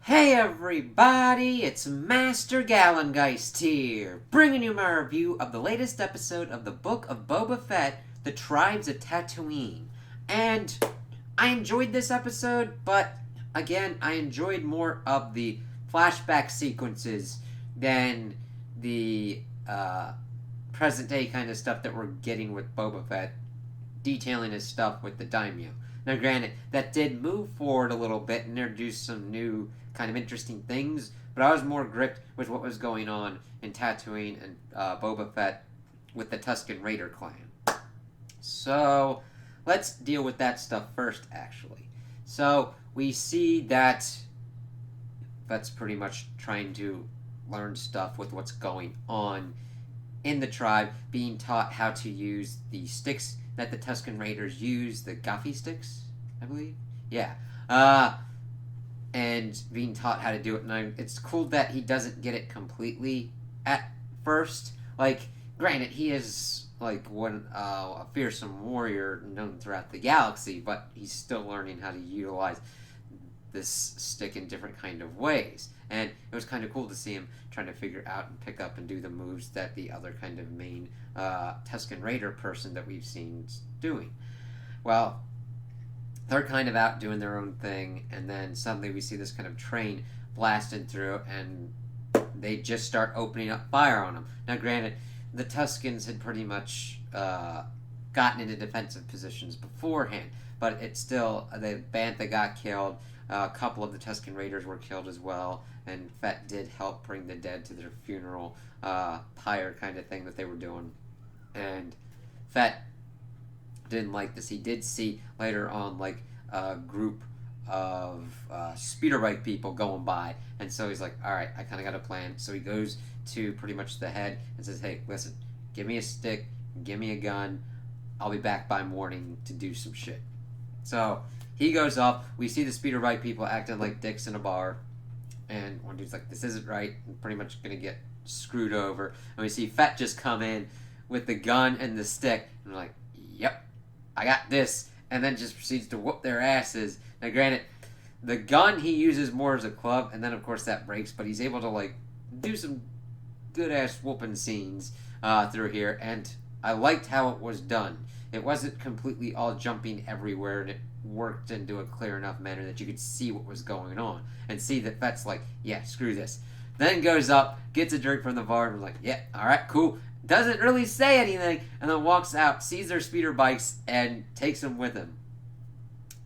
Hey everybody, it's Master Gallengeist here, bringing you my review of the latest episode of the Book of Boba Fett, The Tribes of Tatooine. And I enjoyed this episode, but again, I enjoyed more of the flashback sequences than the present day kind of stuff that we're getting with Boba Fett, detailing his stuff with the daimyo. Now, granted, that did move forward a little bit and introduce some new kind of interesting things, but I was more gripped with what was going on in Tatooine and Boba Fett with the Tusken Raider clan. So, let's deal with that stuff first, actually. So, we see that Fett's pretty much trying to learn stuff with what's going on in the tribe, being taught how to use the sticks that the Tusken Raiders use, the Gaffi sticks, I believe. Yeah. And being taught how to do it. And it's cool that he doesn't get it completely at first. Like, granted, he is like a fearsome warrior known throughout the galaxy, but he's still learning how to utilize this stick in different kind of ways. And it was kind of cool to see him trying to figure out and pick up and do the moves that the other kind of main Tusken Raider person that we've seen doing. Well, they're kind of out doing their own thing, and then suddenly we see this kind of train blasting through, and they just start opening up fire on them. Now, granted, the Tuskens had pretty much gotten into defensive positions beforehand, but it's still the Bantha got killed. A couple of the Tusken Raiders were killed as well, and Fett did help bring the dead to their funeral pyre kind of thing that they were doing. And Fett didn't like this. He did see later on like a group of speeder bike people going by, and so he's like, all right, I kind of got a plan. So he goes to pretty much the head and says, hey, listen, give me a stick, give me a gun, I'll be back by morning to do some shit. So he goes up, we see the speeder bike people acting like dicks in a bar, and one dude's like, this isn't right, and pretty much gonna get screwed over. And we see Fett just come in with the gun and the stick, and we're like, yep, I got this, and then just proceeds to whoop their asses. Now, granted, the gun he uses more as a club, and then of course that breaks, but he's able to like do some good ass whooping scenes through here, and I liked how it was done. It wasn't completely all jumping everywhere, and it worked into a clear enough manner that you could see what was going on and see that Fett's like, yeah, screw this. Then goes up, gets a drink from the bar, and we're like, yeah, all right, cool. Doesn't really say anything, and then walks out, sees their speeder bikes, and takes them with him.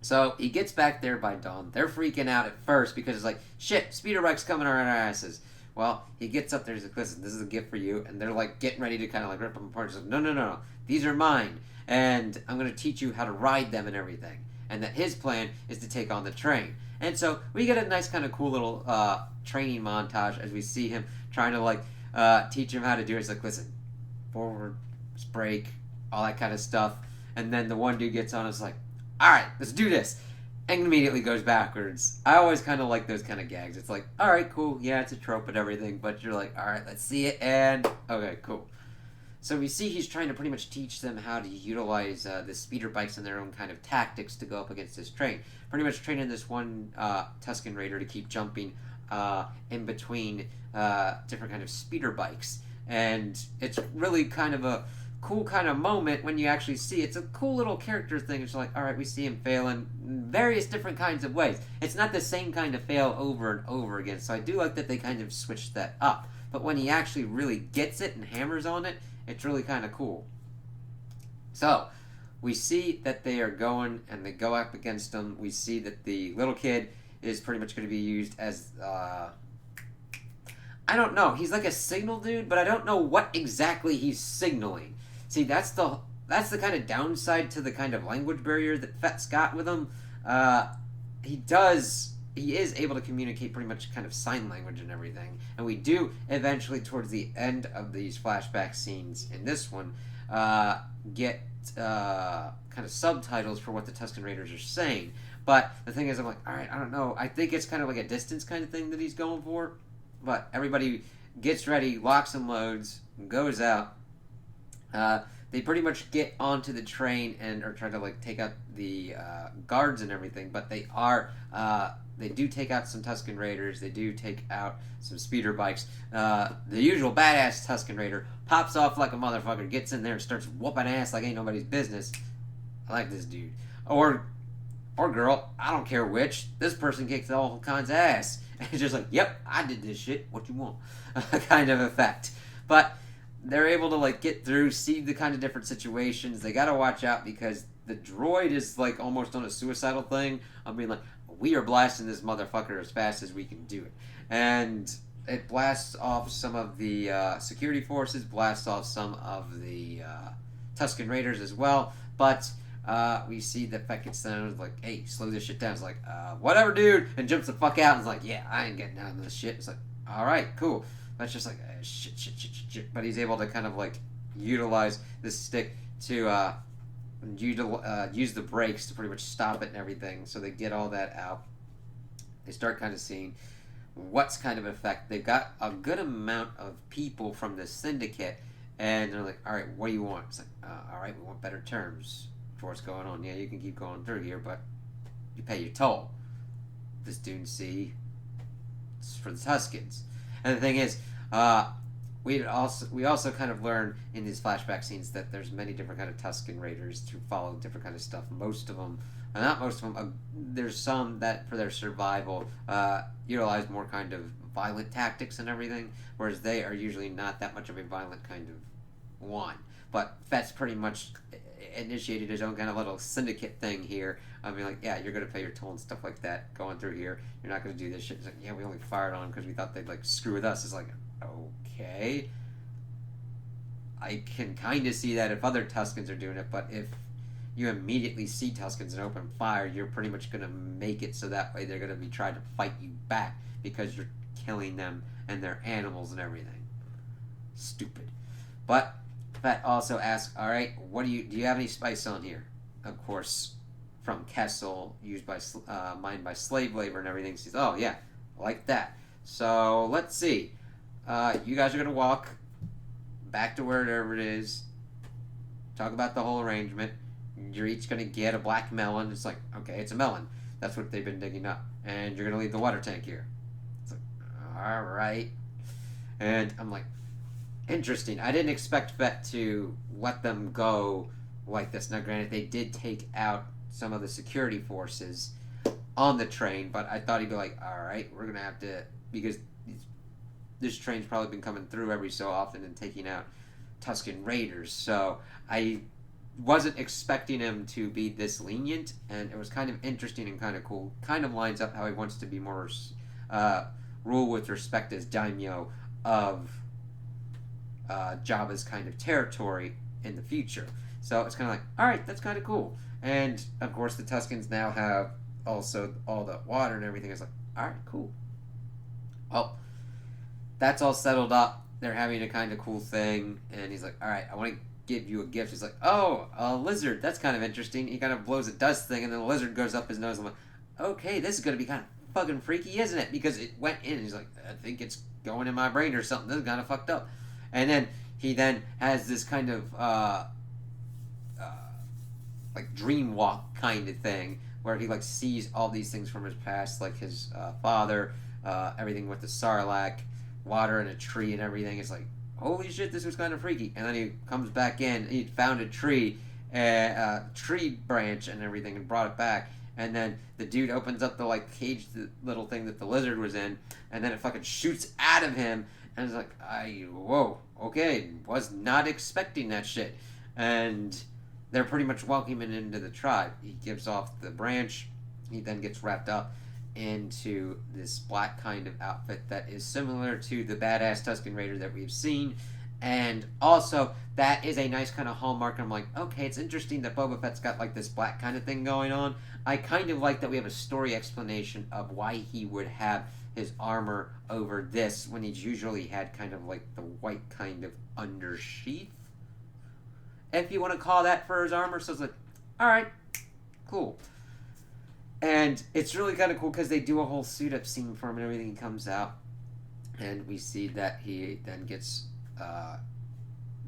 So he gets back there by dawn. They're freaking out at first because it's like, shit, speeder bikes coming around our asses. Well, he gets up there, he's like, listen, this is a gift for you, and they're like getting ready to kind of like rip them apart. He's like, no, these are mine, and I'm going to teach you how to ride them and everything. And that his plan is to take on the train. And so we get a nice kind of cool little training montage as we see him trying to like teach him how to do it. It's like, listen, forward, brake, all that kind of stuff. And then the one dude gets on and is like, all right, let's do this. And immediately goes backwards. I always kind of like those kind of gags. It's like, all right, cool. Yeah, it's a trope and everything. But you're like, all right, let's see it. And okay, cool. So we see he's trying to pretty much teach them how to utilize the speeder bikes and their own kind of tactics to go up against this train. Pretty much training this one Tusken Raider to keep jumping in between different kind of speeder bikes. And it's really kind of a cool kind of moment when you actually see it's a cool little character thing. It's like, all right, we see him fail in various different kinds of ways. It's not the same kind of fail over and over again. So I do like that they kind of switched that up. But when he actually really gets it and hammers on it, it's really kind of cool. So, we see that they are going and they go up against them. We see that the little kid is pretty much going to be used as, I don't know. He's like a signal dude, but I don't know what exactly he's signaling. See, that's the kind of downside to the kind of language barrier that Fett's got with him. He is able to communicate pretty much kind of sign language and everything. And we do eventually, towards the end of these flashback scenes in this one, get kind of subtitles for what the Tusken Raiders are saying. But the thing is, I'm like, all right, I don't know. I think it's kind of like a distance kind of thing that he's going for. But everybody gets ready, locks and loads, goes out. They pretty much get onto the train and are trying to like take out the guards and everything. But they are they do take out some Tusken Raiders. They do take out some speeder bikes. The usual badass Tusken Raider pops off like a motherfucker, gets in there and starts whooping ass like ain't nobody's business. I like this dude. Or girl, I don't care which. This person kicks all kinds of ass. And it's just like, yep, I did this shit. What you want? Kind of effect. But they're able to like get through, see the kind of different situations. They gotta watch out because the droid is like almost on a suicidal thing. I'm being like, we are blasting this motherfucker as fast as we can do it. And it blasts off some of the security forces, blasts off some of the Tusken Raiders as well. But we see that Fett gets down like, hey, slow this shit down. It's like, whatever, dude. And jumps the fuck out and is like, yeah, I ain't getting down to this shit. It's like, all right, cool. That's just like, shit. But he's able to kind of like utilize this stick to use the brakes to pretty much stop it and everything. So they get all that out. They start kind of seeing what's kind of effect. They've got a good amount of people from the syndicate, and they're like, all right, what do you want? It's like, all right, we want better terms for what's going on. Yeah, you can keep going through here, but you pay your toll. This dude see it's for the Tuskens. And the thing is, we also kind of learn in these flashback scenes that there's many different kind of Tusken Raiders to follow different kind of stuff. Most of them, not most of them, there's some that for their survival utilize more kind of violent tactics and everything, whereas they are usually not that much of a violent kind of one. But Fett's pretty much initiated his own kind of little syndicate thing here. I mean, like, yeah, you're going to pay your toll and stuff like that going through here. You're not going to do this shit. It's like, yeah, we only fired on them because we thought they'd, like, screw with us. It's like, okay. I can kind of see that if other Tuskens are doing it, but if you immediately see Tuskens and open fire, you're pretty much going to make it so that way they're going to be trying to fight you back because you're killing them and their animals and everything. Stupid. But Fett also asks, all right, do you have any spice on here? Of course, from Kessel, used by mined by slave labor and everything. She says, oh yeah, like that. So let's see. You guys are gonna walk back to wherever it is. Talk about the whole arrangement. You're each gonna get a black melon. It's like, okay, it's a melon. That's what they've been digging up. And you're gonna leave the water tank here. It's like, all right. And I'm like, interesting. I didn't expect Fett to let them go like this. Now, granted, they did take out some of the security forces on the train, but I thought he'd be like, all right, we're going to have to, because this train's probably been coming through every so often and taking out Tusken Raiders. So I wasn't expecting him to be this lenient, and it was kind of interesting and kind of cool. Kind of lines up how he wants to be more rule with respect as daimyo of Jabba's kind of territory in the future. So it's kind of like, all right, that's kind of cool. And of course, the Tuskens now have also all the water and everything. It's like, all right, cool. Well, that's all settled up. They're having a kind of cool thing, and he's like, all right, I want to give you a gift. He's like, oh, a lizard. That's kind of interesting. He kind of blows a dust thing, and then the lizard goes up his nose. I'm like, okay, this is going to be kind of fucking freaky, isn't it? Because it went in, and he's like, I think it's going in my brain or something. This is kind of fucked up. And then he then has this kind of like dream walk kind of thing where he like sees all these things from his past, like his father, everything with the Sarlacc, water and a tree and everything. It's like, holy shit, this was kind of freaky. And then he comes back in, he found a tree branch and everything and brought it back. And then the dude opens up the like cage, the little thing that the lizard was in, and then it fucking shoots out of him. And it's like, whoa, okay, was not expecting that shit. And they're pretty much welcoming him into the tribe. He gives off the branch. He then gets wrapped up into this black kind of outfit that is similar to the badass Tusken Raider that we've seen. And also, that is a nice kind of hallmark. I'm like, okay, it's interesting that Boba Fett's got like this black kind of thing going on. I kind of like that we have a story explanation of why he would have his armor over this when he's usually had kind of like the white kind of undersheath, if you want to call that for his armor. So it's like, alright, cool. And it's really kind of cool because they do a whole suit up scene for him and everything. He comes out and we see that he then gets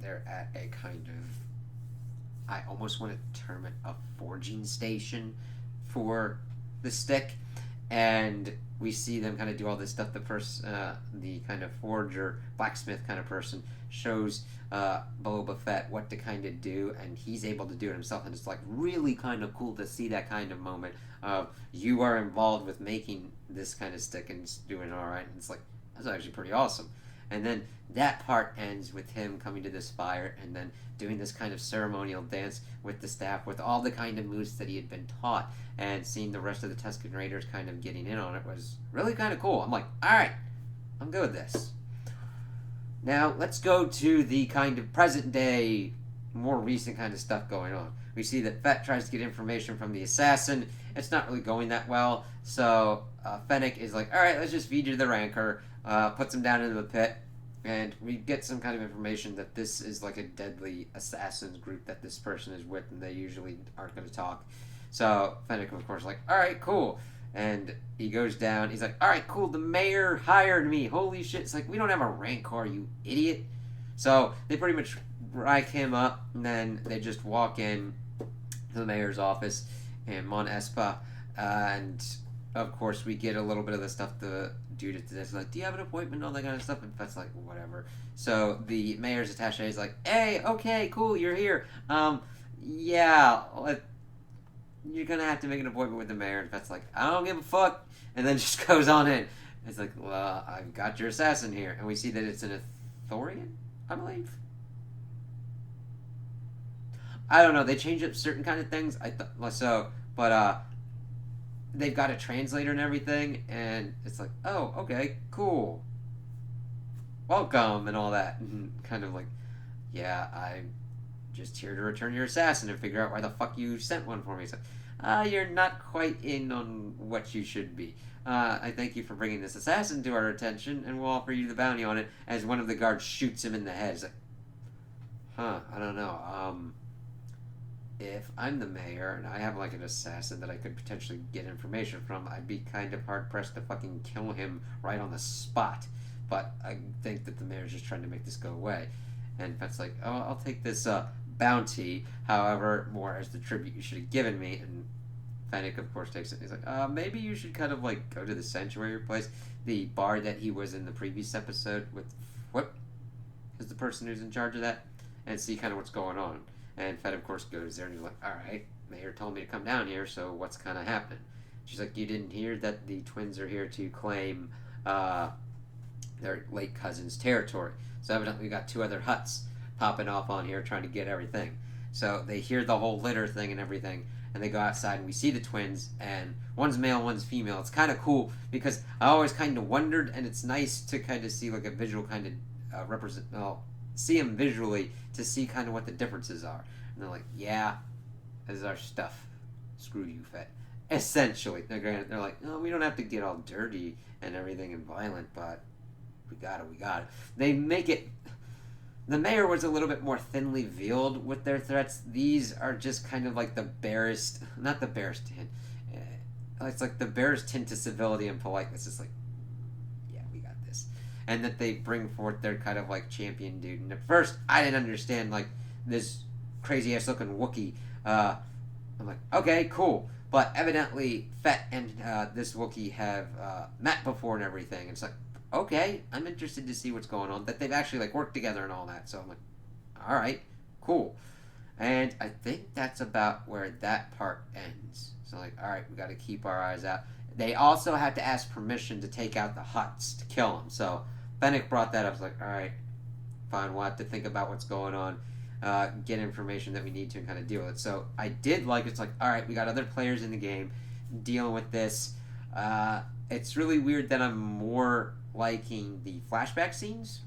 they're at a kind of, I almost want to term it a forging station for the stick. and we see them kind of do all this stuff. The kind of forger, blacksmith kind of person shows Boba Fett what to kind of do, and he's able to do it himself. And it's like really kind of cool to see that kind of moment of you are involved with making this kind of stick and it's doing all right. And it's like that's actually pretty awesome. And then that part ends with him coming to this fire and then doing this kind of ceremonial dance with the staff with all the kind of moves that he had been taught, and seeing the rest of the Tusken Raiders kind of getting in on it was really kind of cool. I'm like, alright, I'm good with this. Now, let's go to the kind of present day, more recent kind of stuff going on. We see that Fett tries to get information from the assassin. It's not really going that well, so Fennec is like, alright, let's just feed you the Rancor, puts him down into the pit, and we get some kind of information that this is like a deadly assassins group that this person is with, and they usually aren't going to talk. So Fennec, of course, is like, alright, cool. And he goes down. He's like, alright, cool, the mayor hired me. Holy shit. It's like, we don't have a Rancor, you idiot. So they pretty much rack him up, and then they just walk in to the mayor's office in Mon Espa, and of course we get a little bit of the stuff the dude at this like, do you have an appointment and all that kind of stuff, and Fett's like, whatever. So the mayor's attaché is like, hey, okay, cool, you're here, yeah, you're gonna have to make an appointment with the mayor. And Fett's like, I don't give a fuck, and then just goes on in. It's like, well, I've got your assassin here, and we see that it's an Ithorian, I believe. I don't know. They change up certain kind of things. But they've got a translator and everything, and it's like, oh, okay, cool, welcome, and all that, and kind of like, yeah, I'm just here to return your assassin and figure out why the fuck you sent one for me. So, you're not quite in on what you should be. I thank you for bringing this assassin to our attention, and we'll offer you the bounty on it. As one of the guards shoots him in the head. It's like, I don't know. If I'm the mayor and I have like an assassin that I could potentially get information from, I'd be kind of hard pressed to fucking kill him right on the spot. But I think that the mayor's just trying to make this go away. And Fett's like, oh, I'll take this bounty, however, more as the tribute you should have given me. And Fennec, of course, takes it. He's like, maybe you should kind of like go to the sanctuary place, the bar that he was in the previous episode with. What is the person who's in charge of that? And see kind of what's going on. And Fett, of course, goes there and he's like, alright, mayor told me to come down here, so what's kind of happening? She's like, you didn't hear that the twins are here to claim their late cousin's territory. So evidently we got two other huts popping off on here trying to get everything. So they hear the whole litter thing and everything, and they go outside and we see the twins, and one's male, one's female. It's kind of cool because I always kind of wondered, and it's nice to kind of see like a visual kind of see them visually to see kind of what the differences are. And they're like, yeah, this is our stuff. Screw you, Fett. Essentially. They're like, no, we don't have to get all dirty and everything and violent, but we got it. They make it... The mayor was a little bit more thinly veiled with their threats. These are just kind of like the barest... Not the barest hint. It's like the barest hint to civility and politeness. It's like, and that they bring forth their kind of like champion dude. And at first, I didn't understand like this crazy ass looking Wookiee. I'm like, okay, cool. But evidently, Fett and this Wookiee have met before and everything. It's like, okay, I'm interested to see what's going on. That they've actually like worked together and all that. So I'm like, all right, cool. And I think that's about where that part ends. So like, all right, we got to keep our eyes out. They also had to ask permission to take out the huts to kill him. So Fennec brought that up. I was like, all right, fine, we'll have to think about what's going on, get information that we need to and kind of deal with it. So I did like it's like, all right, we got other players in the game dealing with this. It's really weird that I'm more liking the flashback scenes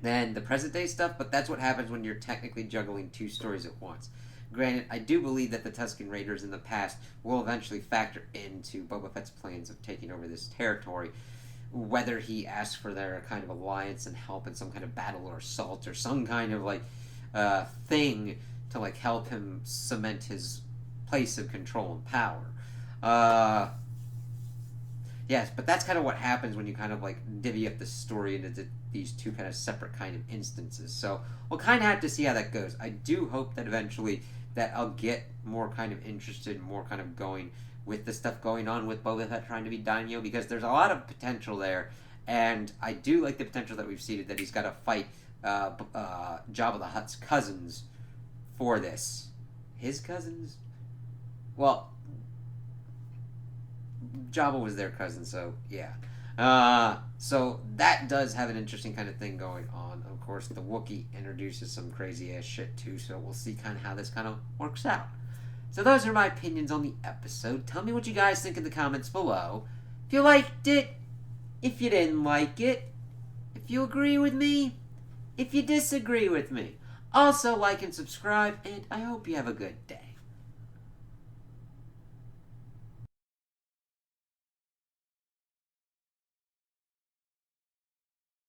than the present day stuff, but that's what happens when you're technically juggling two stories at once. Granted, I do believe that the Tusken Raiders in the past will eventually factor into Boba Fett's plans of taking over this territory, whether he asks for their kind of alliance and help in some kind of battle or assault or some kind of like thing to like help him cement his place of control and power. Yes, but that's kind of what happens when you kind of like divvy up the story into these two kind of separate kind of instances. So we'll kind of have to see how that goes. I do hope that eventually that I'll get more kind of interested, more kind of going with the stuff going on with Boba Fett trying to be daimyo, because there's a lot of potential there, and I do like the potential that we've seeded that he's got to fight Jabba the Hutt's cousins for this. His cousins? Well, Jabba was their cousin, so yeah. So that does have an interesting kind of thing going on. Of course, the Wookiee introduces some crazy ass shit too, so we'll see kind of how this kind of works out. So those are my opinions on the episode. Tell me what you guys think in the comments below. If you liked it, if you didn't like it, if you agree with me, if you disagree with me. Also, like and subscribe, and I hope you have a good day.